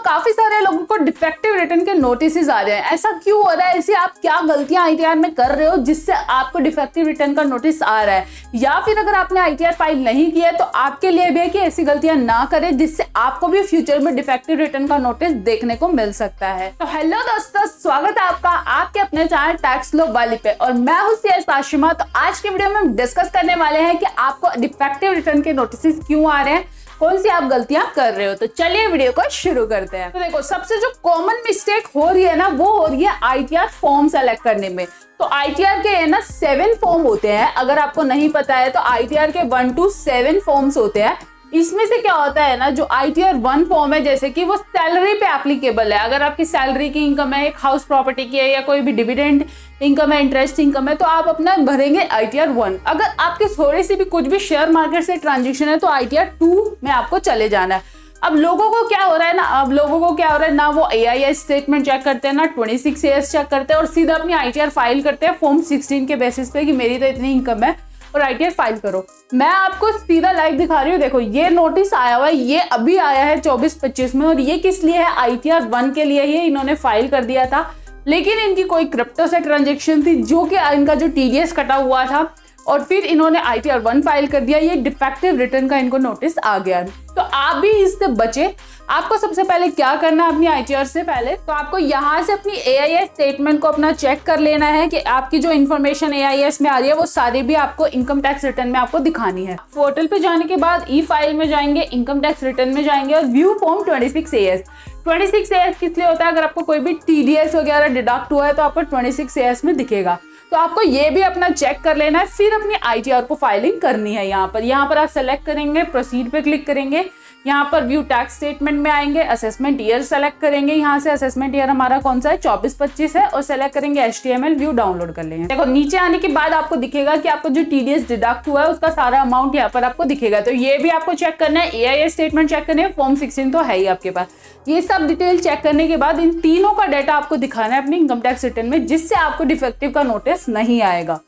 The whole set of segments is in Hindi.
काफी सारे लोगों को डिफेक्टिव रिटर्न के नोटिस आ रहे हैं। ऐसा क्यों हो रहा है? ऐसी आप क्या गलतियां आईटीआर में कर रहे हो जिससे आपको डिफेक्टिव रिटर्न का नोटिस आ रहा है? या फिर अगर आपने आईटीआर फाइल नहीं किया है तो आपके लिए भी है कि ऐसी गलतियां ना करें जिससे आपको भी फ्यूचर में डिफेक्टिव रिटर्न का नोटिस देखने को मिल सकता है। तो हेलो दोस्तों, स्वागत है आपका आपके अपने चैनल टैक्स लो वाली पे और मैं हूं आशिमा। तो आज के वीडियो में हम डिस्कस करने वाले हैं कि आपको डिफेक्टिव रिटर्न के नोटिस क्यों आ रहे हैं, कौन सी आप गलतियां कर रहे हो। तो चलिए वीडियो को शुरू करते हैं। तो देखो, सबसे जो कॉमन मिस्टेक हो रही है ना, वो हो रही है आईटीआर फॉर्म सेलेक्ट करने में। तो आईटीआर के ना 7 फॉर्म होते हैं। अगर आपको नहीं पता है तो आईटीआर के 1 to 7 फॉर्म्स होते हैं। इसमें से क्या होता है ना, जो आईटीआर 1 फॉर्म है जैसे कि वो सैलरी पे एप्लीकेबल है। अगर आपकी सैलरी की इनकम है, एक हाउस प्रॉपर्टी की है या कोई भी डिविडेंड इनकम है, इंटरेस्ट इनकम है, तो आप अपना भरेंगे आईटीआर 1। अगर आपके थोड़ी सी भी कुछ भी शेयर मार्केट से ट्रांजेक्शन है तो आईटीआर 2 में आपको चले जाना है। अब लोगों को क्या हो रहा है ना, वो एआईएस स्टेटमेंट चेक करते हैं ना 26 AS चेक करते हैं और सीधा अपनी आईटीआर फाइल करते हैं फॉर्म 16 के बेसिस पे कि मेरी तो इतनी इनकम है और आईटीआर फाइल करो। मैं आपको सीधा लाइव दिखा रही हूँ। देखो, ये नोटिस आया हुआ है, ये अभी आया है 24-25 में और ये किस लिए है? आईटीआर 1 के लिए ही इन्होंने फाइल कर दिया था। लेकिन इनकी कोई क्रिप्टो से ट्रांजेक्शन थी जो कि इनका जो टीडीएस कटा हुआ था और फिर इन्होंने आईटीआर 1 फाइल कर दिया। ये डिफेक्टिव रिटर्न का इनको नोटिस आ गया। तो आप भी इससे बचे। आपको सबसे पहले क्या करना है, अपनी आईटीआर से पहले तो आपको यहाँ से अपनी एआईएस स्टेटमेंट को अपना चेक कर लेना है कि आपकी जो इन्फॉर्मेशन एआईएस में आ रही है वो सारी भी आपको इनकम टैक्स रिटर्न में आपको दिखानी है। पोर्टल पे जाने के बाद ई फाइल में जाएंगे, इनकम टैक्स रिटर्न में जाएंगे और व्यू फॉर्म 26 AS। 26 AS किस लिए होता है? अगर आपको कोई भी टीडीएस वगैरह डिडक्ट हुआ है तो आपको 26 AS में दिखेगा। तो आपको ये भी अपना चेक कर लेना है, फिर अपनी आईटीआर को फाइलिंग करनी है। यहाँ पर आप सेलेक्ट करेंगे, प्रोसीड पे क्लिक करेंगे, यहाँ पर व्यू टैक्स स्टेटमेंट में आएंगे, असेसमेंट ईयर सेलेक्ट करेंगे। यहाँ से असेसमेंट ईयर हमारा कौन सा है? 24-25 है और सेलेक्ट करेंगे HTML व्यू डाउनलोड कर लेंगे। देखो, नीचे आने के बाद आपको दिखेगा कि आपको जो टीडीएस डिडक्ट हुआ है उसका सारा अमाउंट यहाँ पर आपको दिखेगा। तो ये भी आपको चेक करना है, एआईएस स्टेटमेंट चेक करना है, फॉर्म 16 तो है ही आपके पास। ये सब डिटेल चेक करने के बाद इन तीनों का डाटा आपको दिखाना है अपनी इनकम टैक्स रिटर्न में, जिससे आपको डिफेक्टिव का नोटिस नहीं आएगा।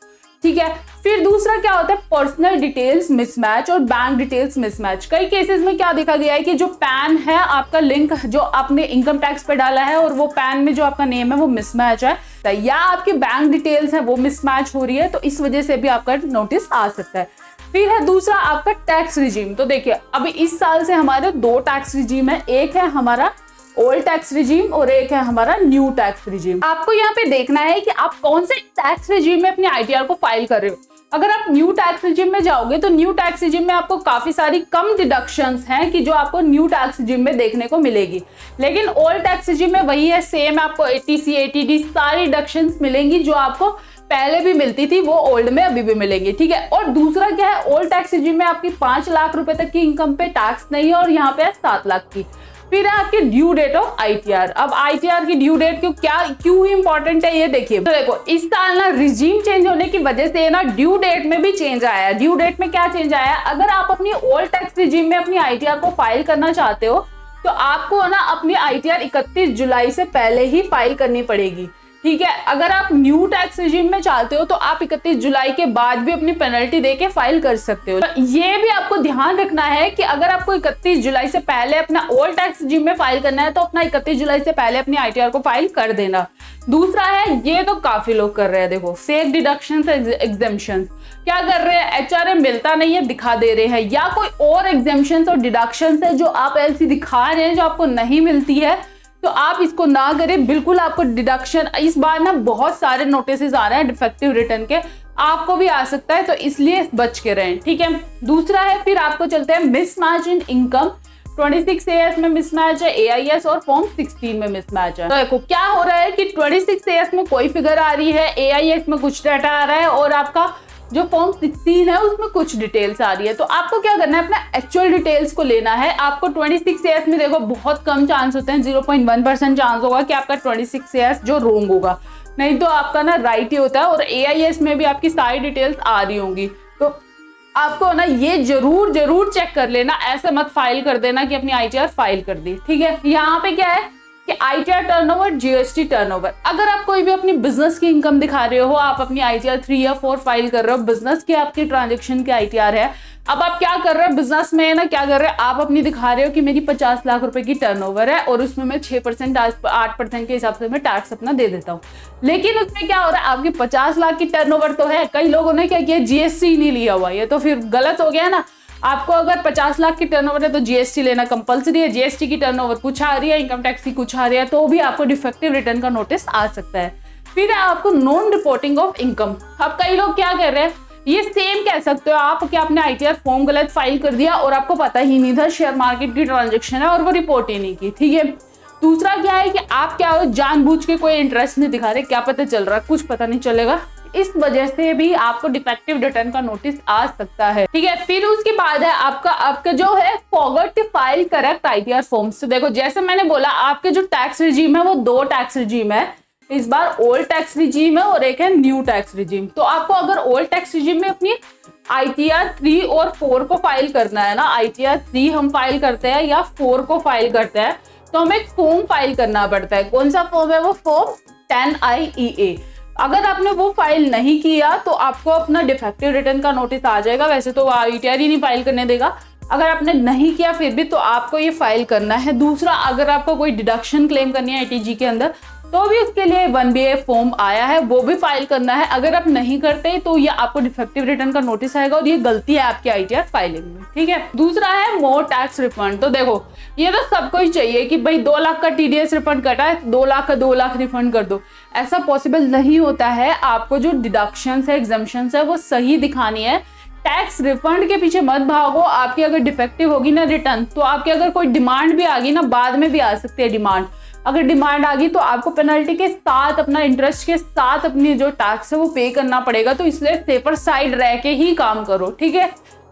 ठीक है। फिर दूसरा क्या होता है? पर्सनल डिटेल्स मिसमैच और बैंक डिटेल्स मिसमैच। कई केसेस में क्या देखा गया है कि जो पैन है आपका लिंक जो आपने इनकम टैक्स पे डाला है और वो पैन में जो आपका नेम है वो मिसमैच है, या आपकी बैंक डिटेल्स है वो मिसमैच हो रही है, तो इस वजह से भी आपका नोटिस आ सकता है। फिर है दूसरा आपका टैक्स रिजीम। तो देखिए, अभी इस साल से हमारे 2 टैक्स रिजीम है। एक है हमारा ओल्ड टैक्स रिजीम और एक है हमारा न्यू टैक्स रिजीम। आपको यहाँ पे देखना है कि आप कौन से टैक्स रिजीम में अपनी आईटीआर को फाइल कर रहे हो। अगर आप न्यू टैक्स रिजीम में जाओगे तो न्यू टैक्स रिजीम में आपको काफी सारी कम डिडक्शंस हैं कि जो आपको न्यू टैक्स रिजीम में देखने को मिलेगी। लेकिन ओल्ड टैक्स रिजीम में वही है, सेम आपको ATC ATD सारी डिडक्शंस मिलेंगी जो आपको पहले भी मिलती थी, वो ओल्ड में अभी भी मिलेंगी। ठीक है। और दूसरा क्या है? ओल्ड टैक्स रिजीम में आपकी 5 लाख रुपए तक की इनकम पे टैक्स नहीं है और यहाँ पे है 7 लाख की। फिर है आपकी ड्यू डेट ऑफ आईटीआर। अब आईटीआर की ड्यू डेट क्यों इंपॉर्टेंट है ये देखिए। तो देखो, इस साल ना रिजीम चेंज होने की वजह से ना ड्यू डेट में भी चेंज आया है। ड्यू डेट में क्या चेंज आया है? अगर आप अपनी ओल्ड टैक्स रिजीम में अपनी आईटीआर को फाइल करना चाहते हो तो आपको ना अपनी आईटीआर 31 जुलाई से पहले ही फाइल करनी पड़ेगी। ठीक है। अगर आप न्यू टैक्स रिजीम में चाहते हो तो आप 31 जुलाई के बाद भी अपनी पेनल्टी देके फाइल कर सकते हो। तो ये भी आपको ध्यान रखना है कि अगर आपको 31 जुलाई से पहले अपना ओल्ड टैक्स रिजीम में फाइल करना है तो अपना 31 जुलाई से पहले अपनी आईटीआर को फाइल कर देना। दूसरा है, ये तो काफी लोग कर रहे हैं, देखो, फेक डिडक्शंस एग्जेम्पशंस। क्या कर रहे हैं? एचआरए मिलता नहीं है, दिखा दे रहे हैं, या कोई और एग्जेम्पशंस और डिडक्शंस है जो आप ऐसी दिखा रहे हैं जो आपको नहीं मिलती है। तो आप इसको ना करें, बिल्कुल आपको डिडक्शन। इस बार ना बहुत सारे नोटिस आ रहे हैं डिफेक्टिव रिटर्न के, आपको भी आ सकता है, तो इसलिए बच के रहें। ठीक है। दूसरा है, फिर आपको चलते हैं मिसमैच इन इनकम। 26 AS में मिसमैच है, एआईएस और फॉर्म 16 में मिसमैच है। तो देखो क्या हो रहा है कि 26 AS में कोई फिगर आ रही है, एआईएस में कुछ डाटा आ रहा है और आपका जो फॉर्म 16 है उसमें कुछ डिटेल्स आ रही है। तो आपको क्या करना है? अपना एक्चुअल डिटेल्स को लेना है। आपको 26 AS में देखो बहुत कम चांस होते हैं, 0.1% चांस होगा कि आपका 26 AS जो रॉन्ग होगा, नहीं तो आपका ना राइट ही होता है। और एआईएस में भी आपकी सारी डिटेल्स आ रही होंगी। तो आपको ना ये जरूर चेक कर लेना, ऐसे मत फाइल कर देना कि अपनी आईटीआर फाइल कर दी। ठीक है। यहाँ पे क्या है कि कि ITR टर्नओवर, GST टर्नओवर। अगर आप कोई भी अपनी बिजनेस की इनकम दिखा रहे हो, आप अपनी ITR 3 या 4 फाइल कर रहे हो, बिजनेस की आपकी ट्रांजेक्शन की ITR है। अब आप क्या कर रहे हो बिजनेस में ना, क्या कर रहे हो आप अपनी दिखा रहे हो कि मेरी 50 लाख रुपए की टर्नओवर है और उसमें मैं 6% 8% के हिसाब से मैं टैक्स अपना दे देता हूँ। लेकिन उसमें क्या हो रहा है, आपकी 50 लाख की टर्नओवर तो है, कई लोगों ने क्या किया, GST नहीं लिया हुआ, ये तो फिर गलत हो गया ना। आपको अगर 50 लाख की टर्नओवर है तो GST लेना कंपलसरी है। GST की टर्नओवर कुछ आ रही है, इनकम टैक्स की कुछ आ रही है, तो भी आपको डिफेक्टिव रिटर्न का नोटिस आ सकता है। फिर आपको नॉन रिपोर्टिंग ऑफ इनकम। अब कई लोग क्या कर रहे हैं, ये सेम कह सकते हो आप कि आपने ITR फॉर्म गलत फाइल कर दिया और आपको पता ही नहीं था शेयर मार्केट की ट्रांजेक्शन है और वो रिपोर्ट ही नहीं की, ठीक है। दूसरा क्या है कि आप क्या हो, जानबूझ के कोई इंटरेस्ट नहीं दिखा रहे, क्या पता चल रहा है, कुछ पता नहीं चलेगा, इस वजह से भी आपको डिफेक्टिव रिटर्न का नोटिस आ सकता है, ठीक है। फिर उसके बाद है आपका जो है forgot to file correct ITR forms. तो देखो जैसे मैंने बोला, आपके जो टैक्स रिजीम है वो 2 टैक्स रिजीम है, इस बार ओल्ड टैक्स रिजीम है और एक है न्यू टैक्स रिजीम। तो आपको अगर ओल्ड टैक्स रिजीम में अपनी ITR 3 और 4 को फाइल करना है ना, ITR 3 हम फाइल करते हैं या 4 को फाइल करते हैं, तो हमें एक फॉर्म फाइल करना पड़ता है। कौन सा फॉर्म है वो, फॉर्म 10IEA। अगर आपने वो फाइल नहीं किया तो आपको अपना डिफेक्टिव रिटर्न का नोटिस आ जाएगा। वैसे तो वो ITR ही नहीं फाइल करने देगा, अगर आपने नहीं किया फिर भी तो आपको ये फाइल करना है। दूसरा, अगर आपको कोई डिडक्शन क्लेम करनी है ITG के अंदर तो भी उसके लिए 1BA फॉर्म आया है, वो भी फाइल करना है। अगर आप नहीं करते तो ये आपको डिफेक्टिव रिटर्न का नोटिस आएगा और ये गलती है आपकी ITR फाइलिंग में, ठीक है। दूसरा है मोर टैक्स रिफंड। तो देखो ये तो सबको ही चाहिए कि भाई 2 लाख का TDS रिफंड कटा है, 2 लाख का 2 लाख रिफंड कर दो। ऐसा पॉसिबल नहीं होता है। आपको जो डिडक्शन है, एग्जम्पशन है, वो सही दिखानी है। टैक्स रिफंड के पीछे मत भागो। आपकी अगर डिफेक्टिव होगी ना रिटर्न, तो आपकी अगर कोई डिमांड भी आ गई ना, बाद में भी आ सकती है डिमांड। अगर डिमांड आ गई तो आपको पेनल्टी के साथ, अपना इंटरेस्ट के साथ अपनी जो टैक्स है वो पे करना पड़ेगा। तो इसलिए सेफर साइड रह के ही काम करो, ठीक है।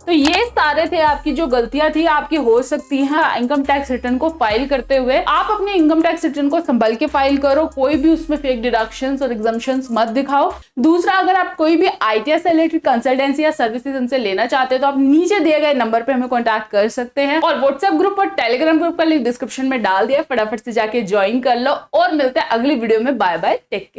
तो ये सारे थे आपकी जो गलतियां थी, आपकी हो सकती हैं इनकम टैक्स रिटर्न को फाइल करते हुए। आप अपने इनकम टैक्स रिटर्न को संभल के फाइल करो, कोई भी उसमें फेक डिडक्शंस और एग्जम्पशंस मत दिखाओ। दूसरा, अगर आप कोई भी ITR से रिलेटेड कंसल्टेंसी या सर्विसेज हमसे लेना चाहते हैं तो आप नीचे दिए गए नंबर पे हमें कॉन्टैक्ट कर सकते हैं। और व्हाट्सएप ग्रुप और टेलीग्राम ग्रुप का लिंक डिस्क्रिप्शन में डाल दिया, फटाफट से जाके ज्वाइन कर लो। और मिलते हैं अगली वीडियो में। Bye bye, take care.